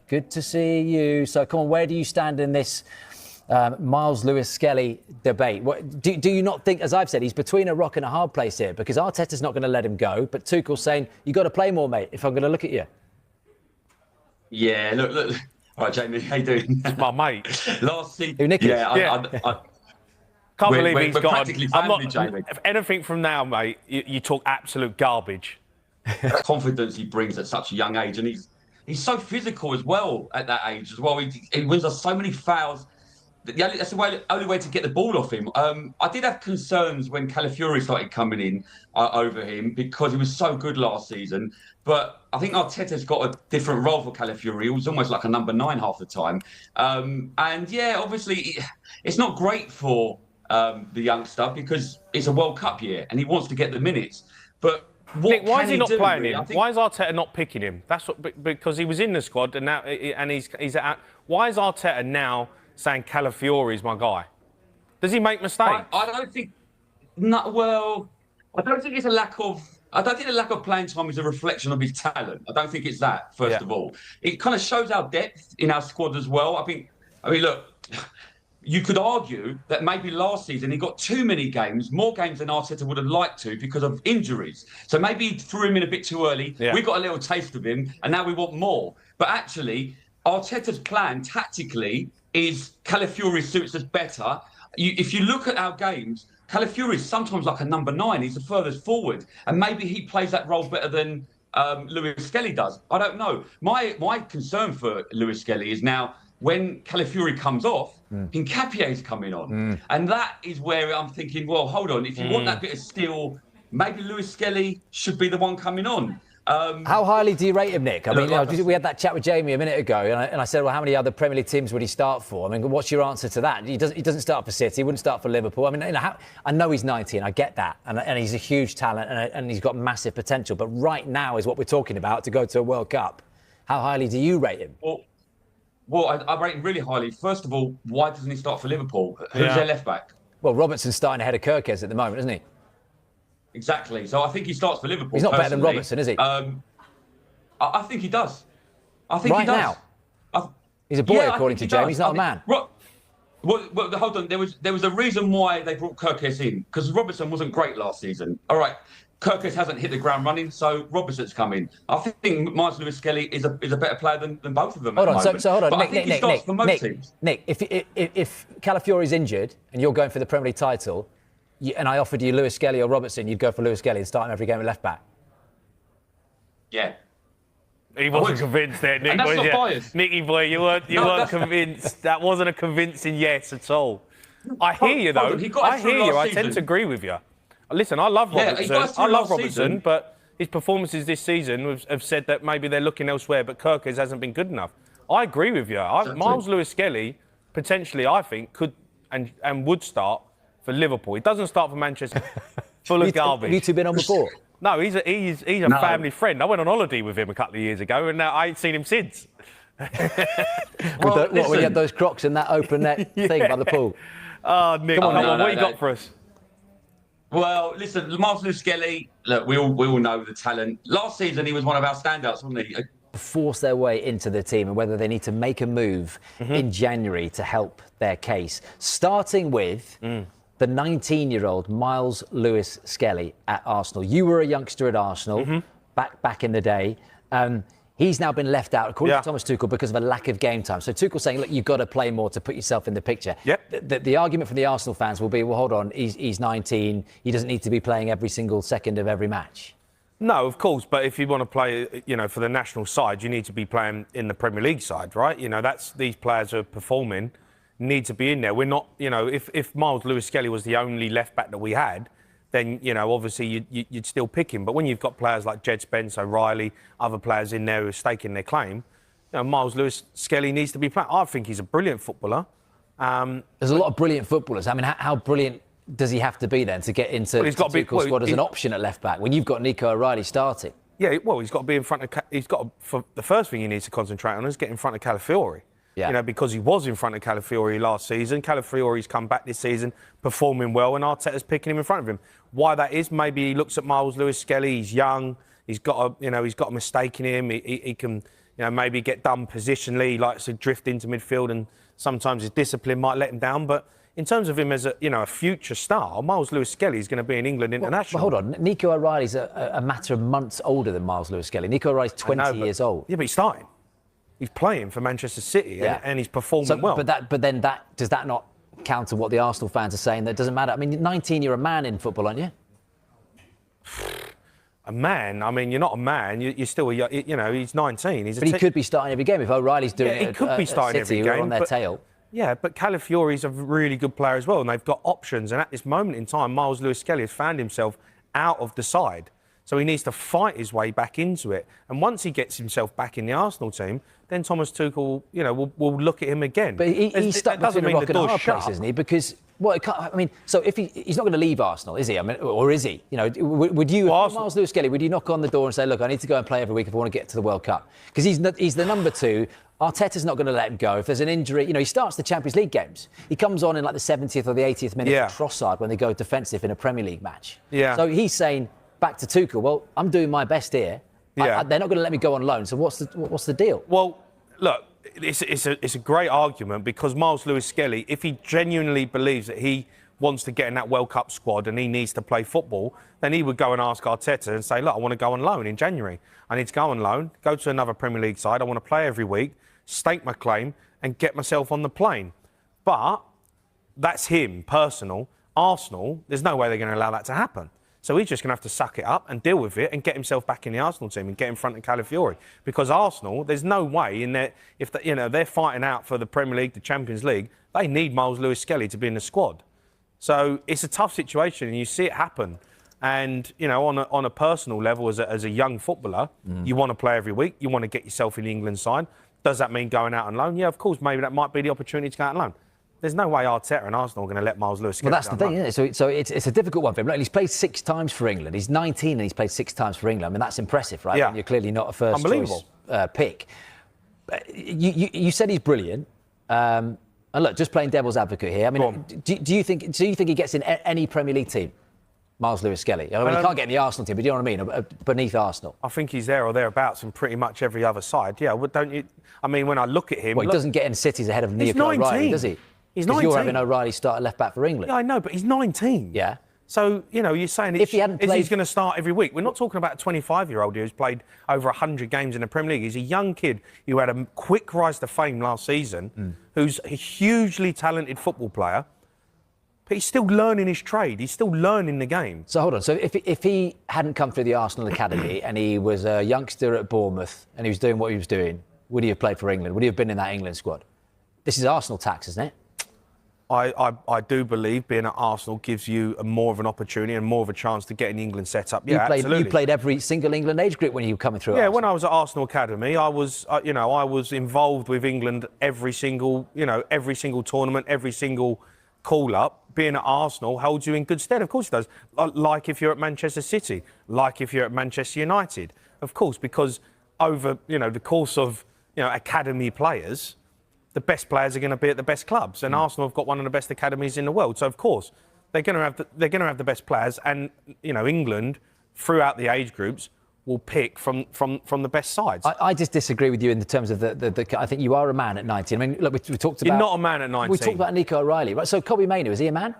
Good to see you. So, come on, where do you stand in this Miles Lewis-Skelly debate? Do you not think, as I've said, he's between a rock and a hard place here? Because Arteta's not going to let him go, but Tuchel's saying, you've got to play more, mate, if I'm going to look at you. Yeah, look. All right, Jamie, how you doing? It's my mate. Last season, Who, Nicky? I can't believe he's got. Practically family, Jamie. If anything from now, mate, you talk absolute garbage. The confidence he brings at such a young age, and he's so physical as well at that age as well. He wins us so many fouls. That's the only way to get the ball off him. I did have concerns when Calafiori started coming in over him because he was so good last season. But I think Arteta's got a different role for Calafiori. He was almost like a number 9 half the time. And yeah, obviously, it's not great for the youngster because it's a World Cup year and he wants to get the minutes. But Nick, why is he not playing him? Why is Arteta not picking him? That's what, because he was in the squad and now he's out. Why is Arteta now saying Calafiori's my guy? Does he make mistakes? I don't think. No, well, I don't think it's a lack of. I don't think the lack of playing time is a reflection of his talent. I don't think it's that. First of all, it kind of shows our depth in our squad as well. I mean, look. You could argue that maybe last season he got too many games, more games than Arteta would have liked to because of injuries. So maybe he threw him in a bit too early. Yeah. We got a little taste of him, and now we want more. But actually, Arteta's plan tactically is Calafiori suits us better. If you look at our games, Calafiori is sometimes like a number 9. He's the furthest forward, and maybe he plays that role better than Lewis-Skelly does. I don't know. My concern for Lewis-Skelly is now, when Calafiori comes off, Hincapie's coming on. And that is where I'm thinking, well, hold on. If you want that bit of steel, maybe Lewis-Skelly should be the one coming on. How highly do you rate him, Nick? I mean, we had that chat with Jamie a minute ago, and I said, well, how many other Premier League teams would he start for? I mean, what's your answer to that? He doesn't start for City, he wouldn't start for Liverpool. I mean, I know he's 19, I get that, and he's a huge talent, and he's got massive potential. But right now is what we're talking about, to go to a World Cup. How highly do you rate him? Well, I rate him really highly. First of all, why doesn't he start for Liverpool? Who's their left back? Well, Robertson's starting ahead of Kirkes at the moment, isn't he? Exactly. So I think he starts for Liverpool. He's not better than Robertson, is he? I think he does. I think he does. Now? He's a boy, according to Jamie. He's not a man. Well, hold on. There was a reason why they brought Kirkes in, because Robertson wasn't great last season. All right. Kirkes hasn't hit the ground running, so Robertson's come in. I think Miles Lewis-Skelly is a better player than both of them. Hold on, so hold on, but Nick. If Calafiori's injured and you're going for the Premier League title, and I offered you Lewis-Skelly or Robertson, you'd go for Lewis-Skelly and start him every game at left back. Yeah. He wasn't convinced there, Nick. And that's not biased. Nicky boy, you weren't convinced. That wasn't a convincing yes at all. I hear you though. I hear you. I tend to agree with you. Listen, I love Robertson. But his performances this season have said that maybe they're looking elsewhere, but Kirkes hasn't been good enough. I agree with you. Miles Lewis-Skelly, potentially, I think, could and would start for Liverpool. He doesn't start for Manchester, full of garbage. Have you two been on before? No, he's a family friend. I went on holiday with him a couple of years ago, and I ain't seen him since. When you had those Crocs in that open net thing by the pool? Oh, Nick, come on, what you got for us? Well, listen, Miles Lewis-Skelly, look, we all know the talent. Last season, he was one of our standouts, wasn't he? Force their way into the team and whether they need to make a move in January to help their case. Starting with the 19-year-old Miles Lewis-Skelly at Arsenal. You were a youngster at Arsenal back in the day. He's now been left out, according to Thomas Tuchel, because of a lack of game time. So Tuchel's saying, look, you've got to play more to put yourself in the picture. Yep. The argument from the Arsenal fans will be, well, hold on, he's 19. He doesn't need to be playing every single second of every match. No, of course. But if you want to play, for the national side, you need to be playing in the Premier League side, right? These players are performing, need to be in there. We're not, if Miles Lewis-Skelly was the only left back that we had, then, obviously you'd still pick him. But when you've got players like Jed Spence, O'Reilly, other players in there who are staking their claim, Miles Lewis-Skelly needs to be playing. I think he's a brilliant footballer. There's a lot of brilliant footballers. I mean, how brilliant does he have to be then to get into the Tuchel squad as an option at left back when you've got Nico O'Reilly starting? Yeah, well, he's got to be in front of... for the first thing he needs to concentrate on is get in front of Calafiori. Yeah. Because he was in front of Calafiori last season. Calafiori's come back this season, performing well, and Arteta's picking him in front of him. Why that is? Maybe he looks at Miles Lewis-Skelly. He's young. He's got a mistake in him. He can maybe get done positionally. He likes to drift into midfield, and sometimes his discipline might let him down. But in terms of him as a future star, Miles Lewis-Skelly is going to be an England international. Well, hold on. Nico O'Reilly's a matter of months older than Miles Lewis-Skelly. Nico O'Reilly's 20 years old. Yeah, but he's starting. He's playing for Manchester City, and he's performing well. But then does that not counter what the Arsenal fans are saying? That it doesn't matter. I mean, 19, you're a man in football, aren't you? A man? I mean, you're not a man. You're still he's 19. But he could be starting every game if O'Reilly's doing it. He could be starting every game. On their tail. Yeah, but Calafiori's a really good player as well, and they've got options. And at this moment in time, Miles Lewis-Skelly has found himself out of the side. So he needs to fight his way back into it. And once he gets himself back in the Arsenal team, then Thomas Tuchel, will look at him again. But he's stuck between a rock and a hard place, isn't he? Because, so if he's not going to leave Arsenal, is he? I mean, or is he? Would you, Miles Lewis-Skelly, would you knock on the door and say, look, I need to go and play every week if I want to get to the World Cup? Because he's the number 2. Arteta's not going to let him go. If there's an injury, he starts the Champions League games. He comes on in like the 70th or the 80th minute for Trossard when they go defensive in a Premier League match. Yeah. So he's saying back to Tuchel, well, I'm doing my best here. Yeah. They're not going to let me go on loan. So what's the deal? Well, look, it's a great argument because Miles Lewis-Skelly, if he genuinely believes that he wants to get in that World Cup squad and he needs to play football, then he would go and ask Arteta and say, look, I want to go on loan in January. I need to go on loan, go to another Premier League side. I want to play every week, stake my claim and get myself on the plane. But that's him, personal. Arsenal, there's no way they're going to allow that to happen. So he's just going to have to suck it up and deal with it and get himself back in the Arsenal team and get in front of Calafiori. Because Arsenal, there's no way in there, if they're fighting out for the Premier League, the Champions League, they need Miles Lewis-Skelly to be in the squad. So it's a tough situation and you see it happen. And, on a personal level, as a young footballer, you want to play every week. You want to get yourself in the England side. Does that mean going out on loan? Yeah, of course, maybe that might be the opportunity to go out on loan. There's no way Arteta and Arsenal are going to let Miles Lewis. Well, that's the thing, isn't it? So it's a difficult one for him. Look, he's played 6 times for England. He's 19 and he's played 6 times for England. I mean, that's impressive, right? Yeah. And you're clearly not a first choice pick. You said he's brilliant. And look, just playing devil's advocate here. I mean, do you think he gets in any Premier League team? Miles Lewis-Skelly. I mean, he can't get in the Arsenal team, but you know what I mean? Beneath Arsenal. I think he's there or thereabouts in pretty much every other side. Yeah, well, don't you? I mean, when I look at him... Well, he doesn't get in cities ahead of Nico O'Reilly, does he? He's 19. You're having O'Reilly start at left-back for England. Yeah, I know, but he's 19. Yeah. So, you're saying if he hadn't played... he's going to start every week. We're not talking about a 25-year-old who's played over 100 games in the Premier League. He's a young kid who had a quick rise to fame last season, who's a hugely talented football player. But he's still learning his trade. He's still learning the game. So hold on. So if he hadn't come through the Arsenal academy and he was a youngster at Bournemouth and he was doing what he was doing, would he have played for England? Would he have been in that England squad? This is Arsenal tax, isn't it? I do believe being at Arsenal gives you more of an opportunity and more of a chance to get an England set up. Yeah, absolutely. You played every single England age group when you were coming through. Yeah, when I was at Arsenal Academy, I was involved with England every single tournament, every single call-up. Being at Arsenal holds you in good stead. Of course it does. Like if you're at Manchester City, like if you're at Manchester United. Of course, because over, the course of, academy players, the best players are going to be at the best clubs. And Arsenal have got one of the best academies in the world. So, of course, they're going to have the best players. And, England, throughout the age groups, will pick from the best sides. I just disagree with you in the terms of the I think you are a man at 19. I mean, look, we talked about... You're not a man at 19. We talked about Nico O'Reilly, right? So Kobbie Mainoo, is he a man?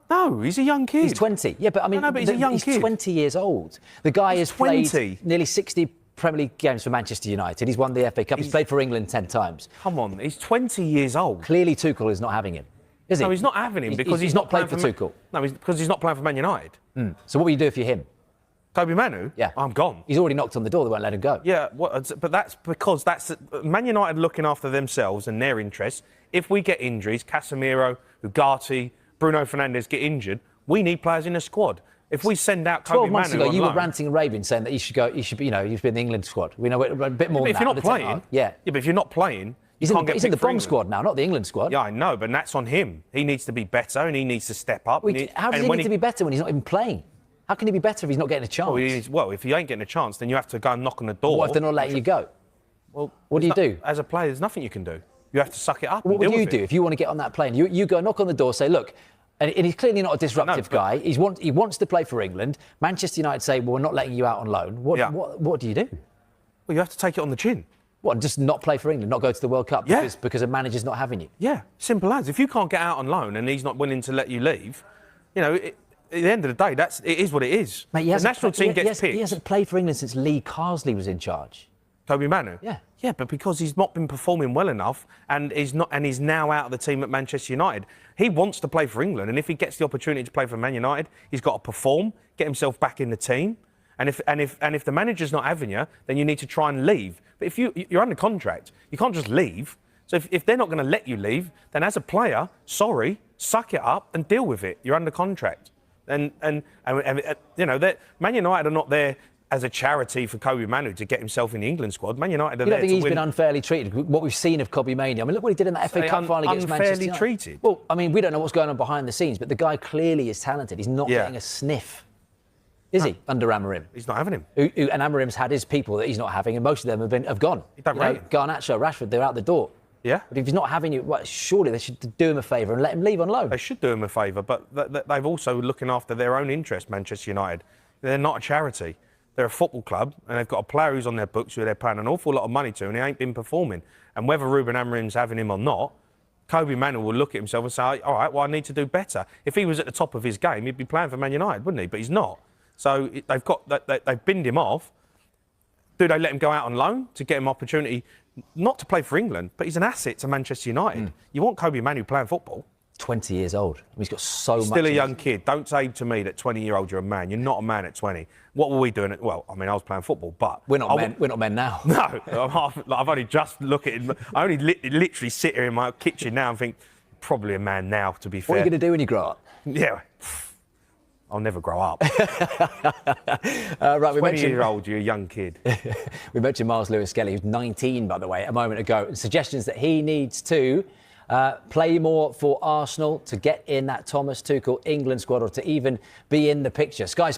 No, he's a young kid. He's 20. Yeah, but I mean... No, but he's a young kid. He's 20 years old. The guy has played nearly 60 Premier League games for Manchester United. He's won the FA Cup. He's played for England 10 times. Come on, he's 20 years old. Clearly Tuchel is not having him, is he? No, he's not having him because he's not played for Tuchel. No, because he's not playing for Man United. So what will you do if you're him? Kobbie Mainoo? Yeah. I'm gone. He's already knocked on the door. They won't let him go. Yeah, but that's because Man United looking after themselves and their interests. If we get injuries, Casemiro, Ugarte, Bruno Fernandes get injured, we need players in the squad. If we send out Kobbie Mainoo 12 months ago, you were ranting and raving, saying that you should be in the England squad. We know a bit more than that. If you're not playing, but if you're not playing, he's in the bomb squad now, not the England squad. Yeah, I know, but that's on him. He needs to be better and he needs to step up. How does he need to be better when he's not even playing? How can he be better if he's not getting a chance? Well, if he ain't getting a chance, then you have to go and knock on the door. What if they're not letting you go? Well, what do you do? As a player, there's nothing you can do. You have to suck it up. What would you do if you want to get on that plane? You go knock on the door, say, look, and he's clearly not a disruptive guy. He wants to play for England. Manchester United say, well, we're not letting you out on loan. What do you do? Well, you have to take it on the chin. What, just not play for England, not go to the World Cup because a manager's not having you? Yeah, simple as. If you can't get out on loan and he's not willing to let you leave, you know, at the end of the day, it is what it is. Mate, the national team gets picked. He hasn't played for England since Lee Carsley was in charge. Kobe Manu? Yeah. Yeah, but because he's not been performing well enough and he's now out of the team at Manchester United. He wants to play for England, and if he gets the opportunity to play for Man United, he's got to perform, get himself back in the team. And if the manager's not having you, then you need to try and leave. But if you're under contract, you can't just leave. So if they're not going to let you leave, then as a player, sorry, suck it up and deal with it. You're under contract. And you know, Man United are not there as a charity for Kobe Manu to get himself in the England squad. Man United are there to win. You don't think he's been unfairly treated? What we've seen of Kobe Manu. I mean, look what he did in that FA Cup final against Manchester United. Unfairly treated? Well, I mean, we don't know what's going on behind the scenes, but the guy clearly is talented. He's not getting a sniff. Is he, under Amorim? He's not having him. And Amorim's had his people that he's not having, and most of them have gone. You don't rate him. Garnacho, Rashford, they're out the door. Yeah. But if he's not having you, well, surely they should do him a favour and let him leave on loan. They should do him a favour, but they've also looking after their own interest, Manchester United. They're not a charity. They're a football club, and they've got a player who's on their books who they're paying an awful lot of money to, and he ain't been performing. And whether Ruben Amorim's having him or not, Kobe Manu will look at himself and say, all right, well, I need to do better. If he was at the top of his game, he'd be playing for Man United, wouldn't he? But he's not. So they've binned him off. Do they let him go out on loan to get him opportunity, not to play for England, but he's an asset to Manchester United. You want Kobe Manu playing football. 20 years old. He's got so much. Still a young kid. Don't say to me that 20-year-old you're a man. You're not a man at 20. What were we doing? Well, I mean, I was playing football, but we're not men. We're not men now. No, I've only just look at it. I only literally sit here in my kitchen now and think, probably a man now. To be fair. What are you going to do when you grow up? Yeah. I'll never grow up. Right, we 20-year-old, you're a young kid. We mentioned Miles Lewis-Skelly, who's 19, by the way, a moment ago. Suggestions that he needs to play more for Arsenal to get in that Thomas Tuchel England squad or to even be in the picture. Sky